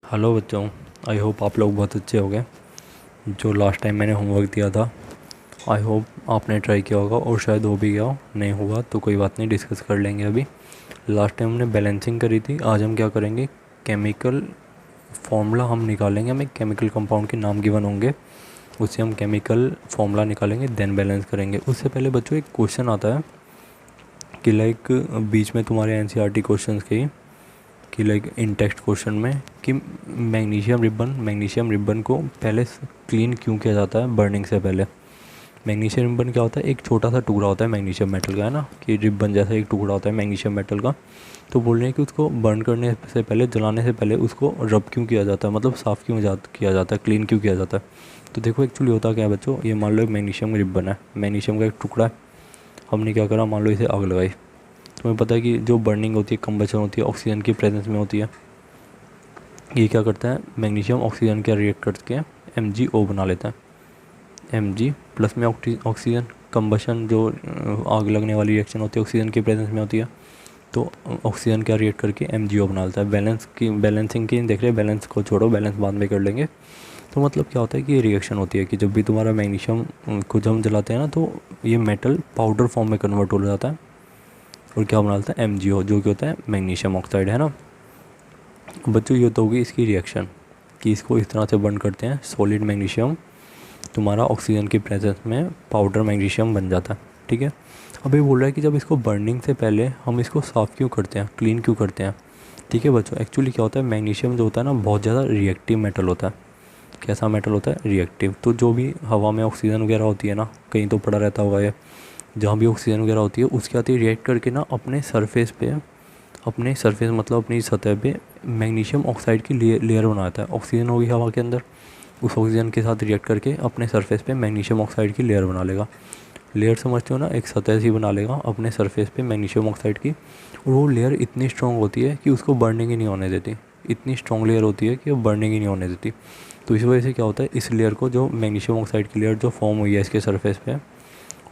Hello बच्चों। I hope आप लोग बहुत अच्छे हो गए। जो लास्ट टाइम मैंने होमवर्क दिया था, आई होप आपने ट्राई किया होगा और शायद हो भी गया हो। नहीं हुआ तो कोई बात नहीं, डिस्कस कर लेंगे अभी। लास्ट टाइम हमने बैलेंसिंग करी थी, आज हम क्या करेंगे, केमिकल फार्मूला हम निकालेंगे। हमें केमिकल कंपाउंड के नाम गिवन होंगे, उससे हम केमिकल फार्मूला निकालेंगे, देन बैलेंस करेंगे। उससे पहले बच्चों एक क्वेश्चन आता है कि लाइक बीच में तुम्हारे एनसीईआरटी क्वेश्चंस के कि लाइक इन टेक्स्ट क्वेश्चन में कि मैग्नीशियम रिबन को पहले क्लीन क्यों किया जाता है बर्निंग से पहले। मैग्नीशियम रिबन क्या होता है, एक छोटा सा टुकड़ा होता है मैग्नीशियम मेटल का, है ना, कि रिबन जैसा एक टुकड़ा होता है मैग्नीशियम मेटल का। तो बोल रहे हैं कि उसको बर्न करने से पहले, जलाने से पहले उसको रब क्यों किया जाता है, मतलब साफ़ क्यों किया जाता है, क्लीन क्यों किया जाता है। तो देखो एक्चुअली होता क्या है बच्चों, ये मान लो एक मैग्नीशियम का रिबन है, मैग्नीशियम का एक टुकड़ा है। हमने क्या करा, मान लो इसे आग लगाई। तुम्हें पता है कि जो बर्निंग होती है, कंबशन होती है, ऑक्सीजन की प्रेजेंस में होती है। ये क्या करता है, मैग्नीशियम ऑक्सीजन के रिएक्ट करके MgO बना लेता है। Mg प्लस में ऑक्सीजन, कंबशन जो आग लगने वाली रिएक्शन होती है ऑक्सीजन की प्रेजेंस में होती है। तो ऑक्सीजन क्या रिएक्ट करके MgO बना लेता है। बैलेंसिंग की देख रहे हैं, बैलेंस को छोड़ो, बैलेंस बाद में कर लेंगे। तो मतलब क्या होता है कि ये रिएक्शन होती है कि जब भी तुम्हारा मैग्नीशियम को जब हम जलाते हैं ना, तो ये मेटल पाउडर फॉर्म में कन्वर्ट हो जाता है और क्या बना लेता है, MgO, जो कि होता है मैग्नीशियम ऑक्साइड, है ना। बच्चों ये तो होगी इसकी रिएक्शन कि इसको इस तरह से बर्न करते हैं, सॉलिड मैग्नीशियम तुम्हारा ऑक्सीजन की प्रेजेंस में पाउडर मैग्नीशियम बन जाता है। ठीक है। अब ये बोल रहा है कि जब इसको बर्निंग से पहले हम इसको साफ़ क्यों करते हैं, क्लीन क्यों करते हैं। ठीक है बच्चों, एक्चुअली क्या होता है, मैग्नीशियम जो होता है ना, बहुत ज़्यादा रिएक्टिव मेटल होता है। कैसा मेटल होता है, रिएक्टिव। तो जो भी हवा में ऑक्सीजन वगैरह होती है ना, कहीं तो पड़ा रहता होगा ये, जहाँ भी ऑक्सीजन वगैरह होती है उसके आते रिएक्ट करके ना अपने सरफेस मतलब अपनी सतह पे मैग्नीशियम ऑक्साइड की लेयर बनाता है। ऑक्सीजन होगी हवा के अंदर, उस ऑक्सीजन के साथ रिएक्ट करके अपने सरफेस पे मैग्नीशियम ऑक्साइड की लेयर बना लेगा। लेयर समझते हो ना, एक सतह सी बना लेगा अपने सरफेस पे मैग्नीशियम ऑक्साइड की। और वो लेयर इतनी स्ट्रॉन्ग होती है कि उसको बर्निंग ही नहीं होने देती। इतनी स्ट्रॉन्ग लेयर होती है कि वो बर्निंग ही नहीं होने देती। तो इस वजह से क्या होता है, इस लेयर को, जो मैग्नीशियम ऑक्साइड की लेयर जो फॉर्म हुई है इसके सरफेस पे,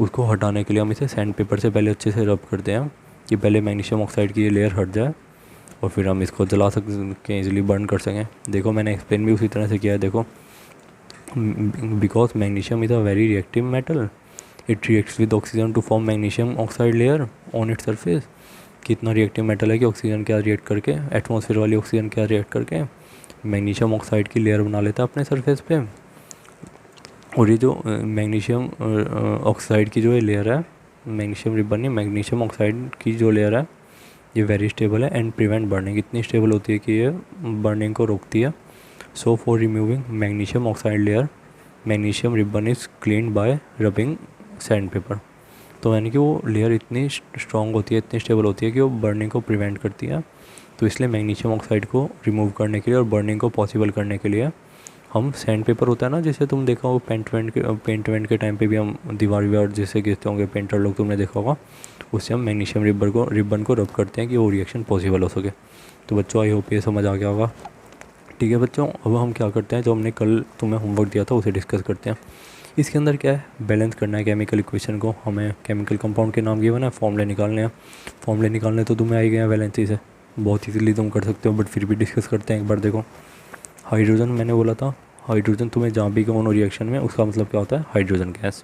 उसको हटाने के लिए हम इसे सैंड पेपर से पहले अच्छे से रब करते हैं कि पहले मैग्नीशियम ऑक्साइड की ये लेयर हट जाए और फिर हम इसको जला सकें, ईजिली बर्न कर सकें। देखो मैंने एक्सप्लेन भी उसी तरह से किया है। देखो, because magnesium is a very reactive metal, it reacts with oxygen to form magnesium oxide layer on it surface. कितना रिएक्टिव मेटल है कि ऑक्सीजन क्या रिएक्ट करके, एटमॉस्फेयर वाली ऑक्सीजन क्या रिएक्ट करके मैग्नीशियम ऑक्साइड की लेयर बना लेता है अपने सरफेस पे। और ये जो मैग्नीशियम ऑक्साइड की जो ये लेयर है, मैग्नीशियम रिबन नहीं, मैग्नीशियम ऑक्साइड की जो लेयर है, ये वेरी स्टेबल है एंड प्रिवेंट बर्निंग। इतनी स्टेबल होती है कि ये बर्निंग को रोकती है। So for removing magnesium oxide layer, magnesium ribbon is cleaned bye rubbing sand paper. तो यानी कि वो लेयर इतनी स्ट्रॉन्ग होती है, इतनी स्टेबल होती है कि वो बर्निंग को प्रिवेंट करती है। तो इसलिए मैग्नीशियम ऑक्साइड को रिमूव करने के लिए और बर्निंग को पॉसिबल करने के लिए हम सैंड पेपर होता है ना, जैसे तुम देखा होगा पेंट वेंट के टाइम पे भी हम दीवार वीवार जैसे खींचते होंगे पेंटर लोग, तुमने देखा होगा, उससे हम मैग्नीशियम रिबन को रब करते हैं कि वो रिएक्शन पॉसिबल हो सके। तो बच्चों आई होप ये समझ आ गया होगा। ठीक है बच्चों, अब हम क्या करते हैं, जो हमने कल तुम्हें होमवर्क दिया था उसे डिस्कस करते हैं। इसके अंदर क्या है, बैलेंस करना है केमिकल इक्वेशन को। हमें केमिकल कंपाउंड के नाम गिवन है, फॉर्मूले निकालने हैं। फॉर्मूले निकालने तो तुम्हें आ ही गए हैं वैलेंसी से, बहुत ईजीली तुम कर सकते हो, बट फिर भी डिस्कस करते हैं एक बार। देखो, हाइड्रोजन मैंने बोला था, हाइड्रोजन तुम्हें जहाँ भी कौन रिएक्शन में, उसका मतलब क्या होता है, हाइड्रोजन गैस।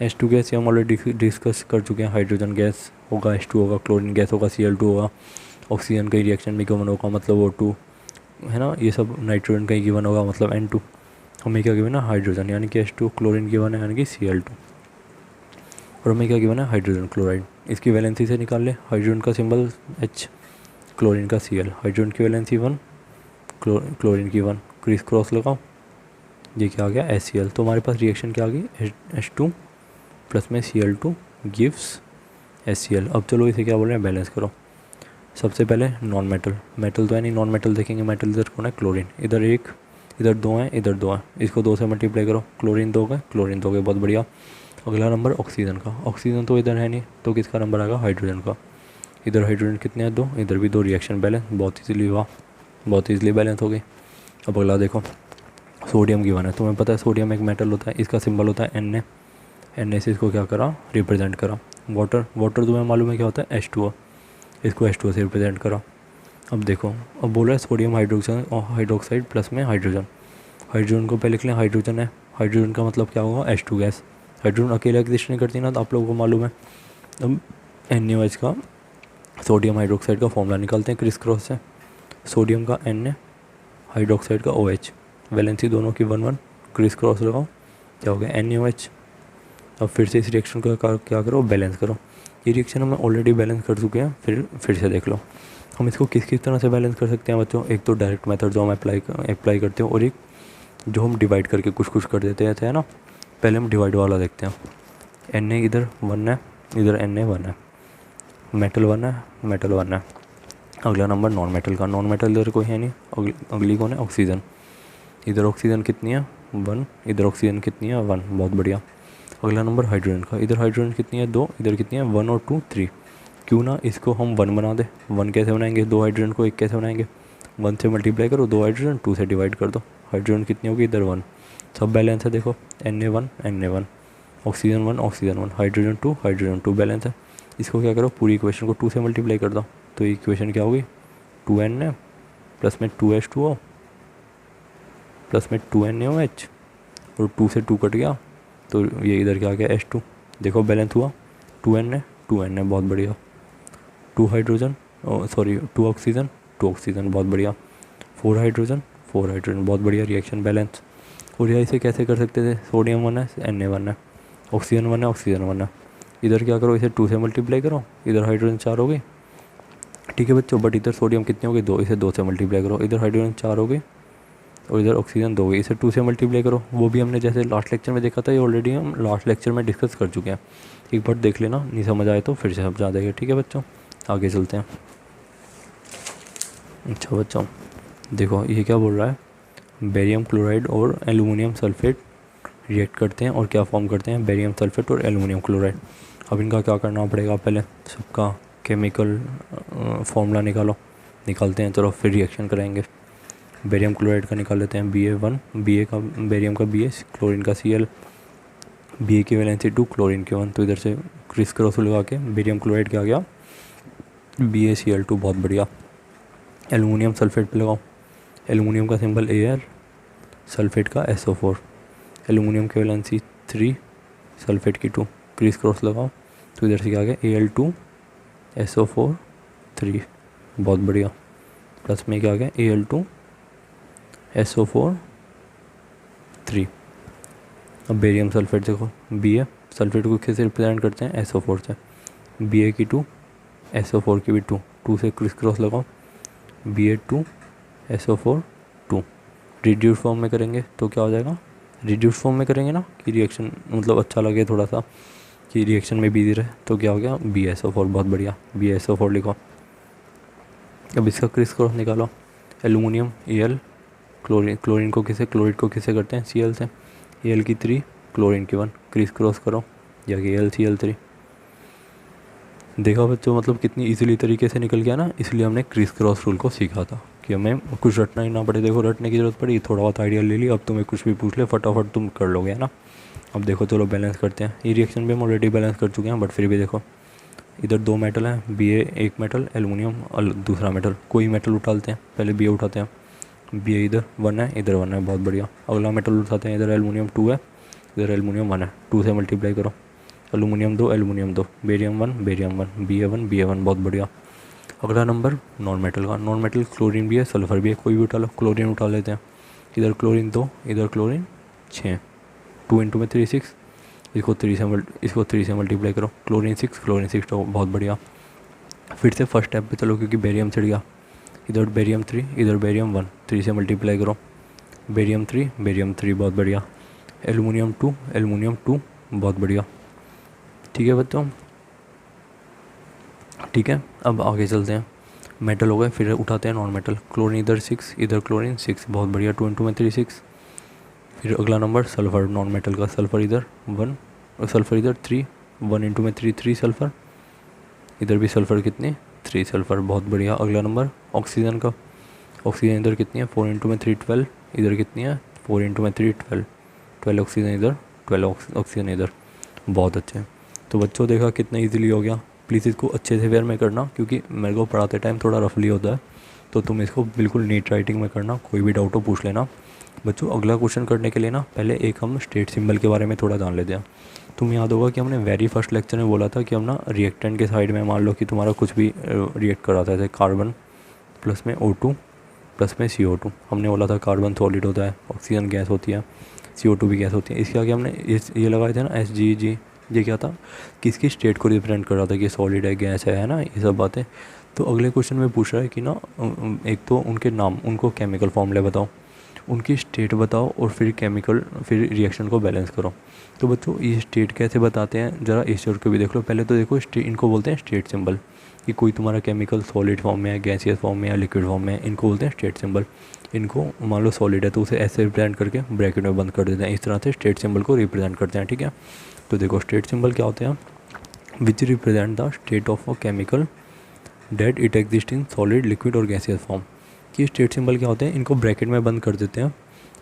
H2 गैस ये हम ऑलरेडी डिस्कस कर चुके हैं। हाइड्रोजन गैस होगा, H2 होगा, क्लोरीन गैस होगा, Cl2 होगा। ऑक्सीजन का रिएक्शन में गिवन होगा मतलब O2, है ना। ये सब नाइट्रोजन का ही गिवन होगा मतलब N2। हमें क्या गिवन है, हाइड्रोजन, यानी कि H2, क्लोरीन गिवन है यानी कि Cl2, और हमें क्या गिवन है, हाइड्रोजन क्लोराइड। इसकी वैलेंसी से निकाल ले, हाइड्रोजन का सिंबल H, क्लोरीन का Cl। हाइड्रोजन की वैलेंसी 1, क्लोरीन की 1, क्रिस क्रॉस लगाओ, ये क्या आ गया, HCl। तो हमारे पास रिएक्शन क्या आ गई, H2 प्लस में Cl2 गिव्स HCl। अब चलो इसे क्या बोल रहे हैं, बैलेंस करो। सबसे पहले नॉन मेटल, मेटल तो है नहीं, नॉन मेटल देखेंगे। मेटल इधर कौन है, क्लोरीन, इधर एक, इधर दो है, इधर दो है, इसको 2 से मल्टीप्लाई करो, क्लोरीन 2 गए, क्लोरीन 2 गए, बहुत बढ़िया। अगला नंबर ऑक्सीजन का, ऑक्सीजन तो इधर है नहीं, तो किसका नंबर आएगा, हाइड्रोजन का। इधर हाइड्रोजन कितने हैं, 2, इधर भी 2, रिएक्शन बैलेंस, बहुत ईजिली, वाह, बहुत ईजिली बैलेंस हो गई। अब अगला देखो, सोडियम गिवन है। तुम्हें पता है सोडियम एक मेटल होता है, इसका सिंबल होता है Na। Na से इसको क्या करा, रिप्रेजेंट करा। वाटर, वाटर तुम्हें मालूम है क्या होता है, H2O, इसको H2O से रिप्रेजेंट करा। अब देखो, अब बोल रहा है सोडियम हाइड्रोक्साइड और हाइड्रोक्साइड प्लस में हाइड्रोजन। हाइड्रोजन को पहले लिख लें, हाइड्रोजन है, हाइड्रोजन का मतलब क्या होगा, H2 गैस। हाइड्रोजन अकेला एग्जिस्ट नहीं करती ना, तो आप लोगों को मालूम है। अब NaOH का सोडियम हाइड्रोक्साइड का फॉर्मूला निकालते हैं क्रिस क्रॉस से। सोडियम का Na, हाइड्रोक्साइड का OH, वैलेंसी दोनों की 1 1, क्रिस क्रॉस लगाओ, क्या हो गया NaOH। अब फिर से इस रिएक्शन का क्या करो, बैलेंस करो। ये रिएक्शन हम ऑलरेडी बैलेंस कर चुके हैं, फिर से देख लो। हम इसको किस किस तरह से बैलेंस कर सकते हैं बच्चों, एक तो डायरेक्ट मेथड जो हम अप्लाई करते हैं, और एक जो हम डिवाइड करके कुछ कुछ कर देते हैं ना। पहले हम डिवाइड वाला देखते हैं। Na इधर 1 है, इधर Na 1 है, मेटल 1 है, मेटल 1 है। अगला नंबर नॉन मेटल का, नॉन मेटल इधर कोई है नहीं, अगली कौन है, ऑक्सीजन। इधर ऑक्सीजन कितनी है, 1, इधर ऑक्सीजन कितनी है, 1, बहुत बढ़िया। अगला नंबर हाइड्रोजन का, इधर हाइड्रोजन कितनी है, 2, इधर कितनी है, 1 और 2 3। क्यों ना इसको हम 1 बना दे। 1 कैसे बनाएंगे, 2 हाइड्रोजन को 1 कैसे बनाएंगे, 1 से मल्टीप्लाई करो, 2 हाइड्रोजन 2 से डिवाइड कर दो, हाइड्रोजन कितनी होगी, इधर 1। सब बैलेंस है, देखो Na1 oxygen 1 oxygen 1, hydrogen 2 balance है। इसको क्या करो, पूरी इक्वेशन को 2 से मल्टीप्लाई कर दो, तो इक्वेशन क्या होगी, 2Na प्लस में 2H2O प्लस में 2NaOH, और 2 से 2 कट गया, तो ये इधर क्या आ गया, H2। देखो बैलेंस हुआ, 2Na, बहुत बढ़िया। 2 हाइड्रोजन, सॉरी 2 ऑक्सीजन, 2 ऑक्सीजन, बहुत बढ़िया। 4 हाइड्रोजन, 4 हाइड्रोजन, बहुत बढ़िया, रिएक्शन बैलेंस। और यह इसे कैसे कर सकते थे, सोडियम 1 है, Na1 है, ऑक्सीजन 1 है, ऑक्सीजन 1 है। इधर क्या करो, इसे 2 से मल्टीप्लाई करो, इधर हाइड्रोजन 4 हो गई, ठीक है बच्चों। बट इधर सोडियम कितनी हो गई, 2, इसे 2 से मल्टीप्लाई करो, इधर हाइड्रोजन 4 हो गई, और इधर ऑक्सीजन 2 हो गई, इसे 2 से मल्टीप्लाई करो। वो भी हमने जैसे लास्ट लेक्चर में देखा था, ये ऑलरेडी हम लास्ट लेक्चर में डिस्कस कर चुके हैं। एक बार देख लेना, नहीं समझ आए तो फिर से समझा देंगे, ठीक है बच्चों। आगे चलते हैं। अच्छा बच्चों, देखो ये क्या बोल रहा है, बेरियम क्लोराइड और एल्यूमिनियम सल्फेट रिएक्ट करते हैं और क्या फॉर्म करते हैं, बेरियम सल्फेट और एल्यूमिनियम क्लोराइड। अब इनका क्या करना पड़ेगा, पहले सबका केमिकल फॉर्मूला निकालते हैं, चलो फिर रिएक्शन करेंगे। बेरियम क्लोराइड का निकाल लेते हैं, Ba1, Ba का, बेरियम का Ba, क्लोरीन का Cl, Ba की वैलेंसी 2, क्लोरीन की 1, तो इधर से क्रिस क्रॉस लगा के बेरियम क्लोराइड क्या आ गया, BaCl2, बहुत बढ़िया। एलुमिनियम सल्फेट पे लगाओ, एलुमिनियम का सिंबल Al, सल्फेट का SO4, एलुमिनियम की वैलेंसी 3, सल्फेट की 2, क्रिस क्रॉस लगाओ, तो इधर से क्या आ गया, Al2 SO4 3, बहुत बढ़िया। प्लस में क्या आ गया, Al2 SO4 3। अब बेरियम सल्फेट देखो, Ba, सल्फेट को किससे रिप्रेजेंट करते हैं, SO4 से, Ba की 2, SO4 की भी 2, 2 से क्रिस क्रॉस लगाओ, Ba2 SO4 2। रिड्यूस फॉर्म में करेंगे तो क्या हो जाएगा, रिड्यूस फॉर्म में करेंगे ना, कि रिएक्शन मतलब अच्छा लगे थोड़ा सा, कि रिएक्शन में बिजी रहे, तो क्या हो गया, BaSO4, बहुत बढ़िया, BaSO4 लिखो। अब इसका क्रिस क्रॉस निकालो, एलुमिनियम Al, क्लोरीन को किसे, क्लोराइड को किसे करते हैं, Cl से, Al की 3, क्लोरीन की 1, क्रिस क्रॉस करो, जाके AlCl3। देखा बच्चों, मतलब कितनी इजीली तरीके से निकल गया ना, इसलिए हमने क्रिस क्रॉस रूल को सीखा था, कि हमें कुछ रटना ही ना पड़े। देखो रटने की ज़रूरत पड़ी, थोड़ा बहुत आइडिया ले लिया, अब तुम्हें कुछ भी पूछ ले फटाफट तुम कर लोगे, है ना। अब देखो चलो बैलेंस करते हैं, ये रिएक्शन भी हम ऑलरेडी बैलेंस कर चुके हैं, बट फिर भी देखो, इधर 2 मेटल हैं, Ba एक मेटल, एलुमिनियम दूसरा मेटल, कोई मेटल उठाते हैं, पहले Ba उठाते हैं, Ba इधर 1 है, इधर 1 है, बहुत बढ़िया। अगला मेटल उठाते हैं, इधर एलुमिनियम 2 है, इधर एलुमिनियम 1 है, 2 से मल्टीप्लाई करो, एलुमिनियम 2, बेरियम 1, Ba1, बहुत बढ़िया। अगला नंबर नॉन मेटल का, नॉन मेटल क्लोरीन भी है, सल्फर भी है, कोई भी उठा लो, क्लोरीन उठा लेते हैं, इधर क्लोरीन 2, इधर क्लोरीन 6, 2 इंटू में 3 6, इसको 3 से मल्टीप्लाई करो, क्लोरीन 6 तो बहुत बढ़िया। फिर से फर्स्ट स्टेप पे चलो, क्योंकि बेरियम चढ़ गया, इधर बेरियम 3, इधर बेरियम 1, 3 से मल्टीप्लाई करो, बेरियम 3, बहुत बढ़िया। एलुमिनियम 2, बहुत बढ़िया, ठीक है बच्चों, ठीक है। अब आगे चलते हैं, मेटल हो गए, फिर उठाते हैं नॉन मेटल, क्लोरीन इधर 6, इधर क्लोरीन 6, बहुत बढ़िया, 2 इंटू में 3 6। फिर अगला नंबर सल्फर, नॉन मेटल का, सल्फर इधर 1 और सल्फर इधर 3, 1 इंटू में 3 सल्फर, इधर भी सल्फर कितने, 3 सल्फर, बहुत बढ़िया। अगला नंबर ऑक्सीजन का, ऑक्सीजन इधर कितनी है, 4 इंटू में 3 12, इधर कितनी है, 4 इंटू में 3 12, 12 ऑक्सीजन इधर, 12 ऑक्सीजन इधर, बहुत अच्छे। तो बच्चों देखा कितना ईजिली हो गया। प्लीज़ इसको अच्छे से वेयर में करना, क्योंकि मेरे को पढ़ाते टाइम थोड़ा रफली होता है, तो तुम इसको बिल्कुल नीट राइटिंग में करना, कोई भी डाउट हो पूछ लेना। बच्चों अगला क्वेश्चन करने के लिए ना पहले एक हम स्टेट सिंबल के बारे में थोड़ा जान लेते हैं। तुम याद होगा कि हमने वेरी फर्स्ट लेक्चर में बोला था कि हम ना रिएक्टेंट के साइड में मान लो कि तुम्हारा कुछ भी रिएक्ट कर रहा था, जैसे कार्बन प्लस में O2 प्लस में CO2। हमने बोला था कार्बन सॉलिड होता है, ऑक्सीजन गैस होती है, CO2 भी गैस होती है। इसके आगे हमने ये लगाए थे ना SG, ये क्या था, किसकी स्टेट को रिप्रेजेंट कर रहा था कि सॉलिड है, गैस है ना, ये सब बातें। तो अगले क्वेश्चन में पूछ रहा है कि ना एक तो उनके नाम, उनको केमिकल फॉर्मूले बताओ, उनकी स्टेट बताओ और फिर रिएक्शन को बैलेंस करो। तो बच्चों ये स्टेट कैसे बताते हैं, ज़रा इस चीज़ को भी देख लो। पहले तो देखो इनको बोलते हैं स्टेट सिंबल, कि कोई तुम्हारा केमिकल सॉलिड फॉर्म में है, गैसियस फॉर्म में या लिक्विड फॉर्म में है, इनको बोलते हैं स्टेट सिंबल। इनको मान लो सॉलिड है तो उसे ऐसे रिप्रेजेंट करके ब्रैकेट में बंद कर देते हैं, इस तरह से स्टेट सिंबल को रिप्रेजेंट करते हैं, ठीक है। तो देखो स्टेट सिंबल क्या होते हैं, which represent the state of a chemical that it exist in solid, liquid और गैसियस फॉर्म। कि स्टेट सिंबल क्या होते हैं, इनको ब्रैकेट में बंद कर देते हैं,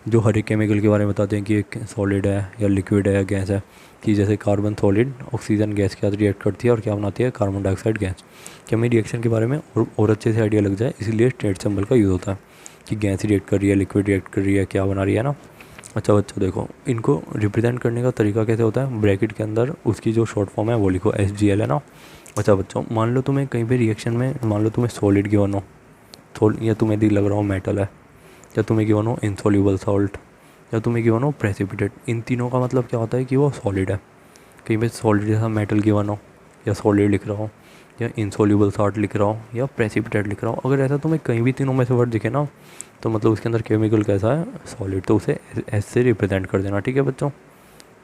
जो हर एक केमिकल के बारे में बताते हैं कि एक सॉलिड है या लिक्विड है या गैस है। कि जैसे कार्बन सॉलिड ऑक्सीजन गैस के साथ रिएक्ट करती है और क्या बनाती है, कार्बन डाइऑक्साइड गैस। कि हमें रिएक्शन के बारे में और अच्छे से आइडिया लग जाए, इसलिए स्टेट सिंबल का यूज़ होता है कि गैस रिएक्ट कर रही है, लिक्विड रिएक्ट कर रही है, क्या बना रही है ना। अच्छा बच्चों देखो, इनको रिप्रेजेंट करने का तरीका कैसे होता है, ब्रैकेट के अंदर उसकी जो शॉर्ट फॉर्म है वो लिखो, SGL है ना। अच्छा बच्चों मान लो तुम्हें कहीं पे रिएक्शन में, मान लो तुम्हें सॉलिड गिवन हो, या तुम्हें दिख लग रहा हो मेटल है, या तुम्हें गिवन हो इनसॉल्यूबल सॉल्ट, या तुम्हें गिवन हो प्रेसिपिटेट। इन तीनों का मतलब क्या होता है कि वो सॉलिड है। कहीं पे सॉलिड जैसा मेटल गिवन हो, या सॉलिड लिख रहा हो, या इनसॉल्यूबल सॉल्ट लिख रहा हो, या प्रेसिपिटेट लिख रहा हो, अगर ऐसा तुम्हें कहीं भी तीनों में से वर्ड दिखे ना, तो मतलब उसके अंदर केमिकल कैसा है, सॉलिड, तो उसे एस से रिप्रेजेंट कर देना, ठीक है बच्चों,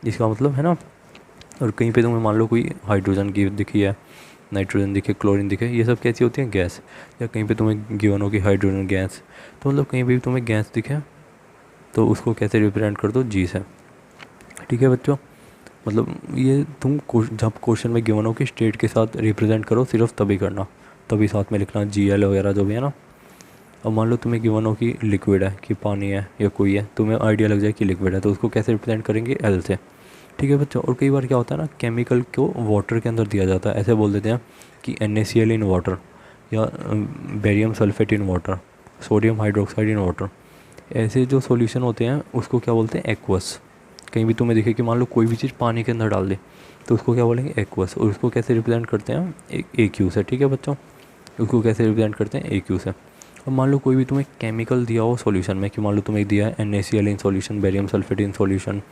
इसका मतलब है ना। और कहीं पे तुम्हें मान लो कोई हाइड्रोजन की दिखी है, नाइट्रोजन दिखे, क्लोरीन दिखे, ये सब कैसी होती हैं, गैस। या कहीं पे तुम्हें गिवन हो कि हाइड्रोजन गैस, तो मतलब कहीं भी तुम्हें गैस दिखे तो उसको कैसे रिप्रेजेंट कर दो, G से, ठीक है बच्चों। मतलब ये तुम जब क्वेश्चन में गिवन हो कि स्टेट के साथ रिप्रेजेंट करो, सिर्फ तभी करना, तभी साथ में लिखना GL वगैरह जो भी है ना। अब मान लो तुम्हें गिवन हो कि लिक्विड है, कि पानी है या कोई है, तुम्हें आइडिया लग जाए कि लिक्विड है, तो उसको कैसे रिप्रेजेंट करेंगे, L से, ठीक है बच्चों। और कई बार क्या होता है ना, केमिकल को वाटर के अंदर दिया जाता है, ऐसे बोल देते हैं कि NaCl इन वाटर, या barium sulphate in water, sodium hydroxide in water. ऐसे जो सॉल्यूशन होते हैं उसको क्या बोलते हैं, एक्वस। कहीं भी तुम्हें दिखे कि मान लो कोई भी चीज़ पानी के अंदर डाल दे, तो उसको क्या बोलेंगे, एक्वस। और उसको कैसे रिप्रेजेंट करते हैं, AQ से, ठीक है बच्चों। उसको कैसे रिप्रेजेंट करते हैं, AQ से। अब मान लो कोई भी तुम्हें केमिकल दिया हो सॉल्यूशन में, कि मान लो तुम्हें दिया है NaCl in solution, barium sulphate in solution,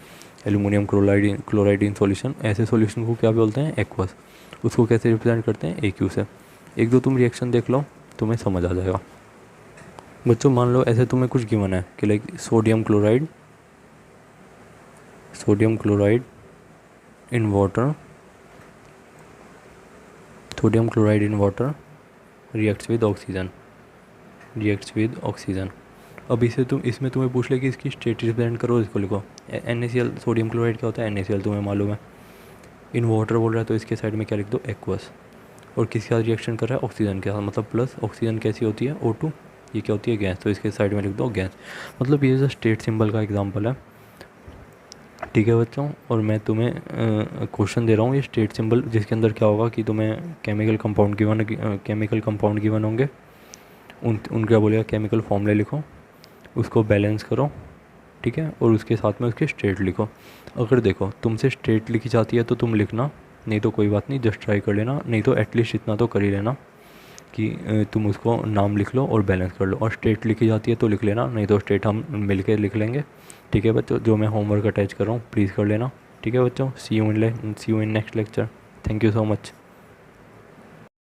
aluminium chloride in solution, ऐसे सॉल्यूशन को क्या बोलते हैं, एक्वस। उसको कैसे रिप्रेजेंट करते हैं, AQ से। एक दो तुम रिएक्शन देख लो, तुम्हें समझ आ जाएगा बच्चों। मान लो ऐसे तुम्हें कुछ गिवन है कि like sodium chloride in water, sodium chloride in water reacts with oxygen. अब इसमें तुम्हें पूछ ले कि इसकी स्टेट रिप्रेजेंट करो, इसको लिखो NaCl। सोडियम क्लोराइड क्या होता है, NaCl तुम्हें मालूम है। इन वाटर बोल रहा है तो इसके साइड में क्या लिख दो, एक्वस। और किसके साथ रिएक्शन कर रहा है, ऑक्सीजन के साथ, मतलब प्लस। ऑक्सीजन कैसी होती है, O2, ये क्या होती है, गैस, तो इसके साइड में लिख दो गैस। मतलब ये जो स्टेट सिंबल का एग्जांपल है, ठीक है बच्चों। और मैं तुम्हें क्वेश्चन दे रहा हूँ, ये स्टेट सिंबल जिसके अंदर क्या होगा कि तुम्हें केमिकल कंपाउंड गिवन होंगे, उनका बोलेगा केमिकल फॉर्मूले लिखो, उसको बैलेंस करो, ठीक है, और उसके साथ में उसकी स्टेट लिखो। अगर देखो तुमसे स्टेट लिखी जाती है तो तुम लिखना, नहीं तो कोई बात नहीं, जस्ट ट्राई कर लेना, नहीं तो एटलीस्ट इतना तो कर ही लेना कि तुम उसको नाम लिख लो और बैलेंस कर लो। और स्टेट लिखी जाती है तो लिख लेना, नहीं तो स्टेट हम मिल के लिख लेंगे, ठीक है बच्चों। जो मैं होमवर्क अटैच कर रहा हूँ प्लीज़ कर लेना, ठीक है बच्चों। See you in next lecture. Thank you so much.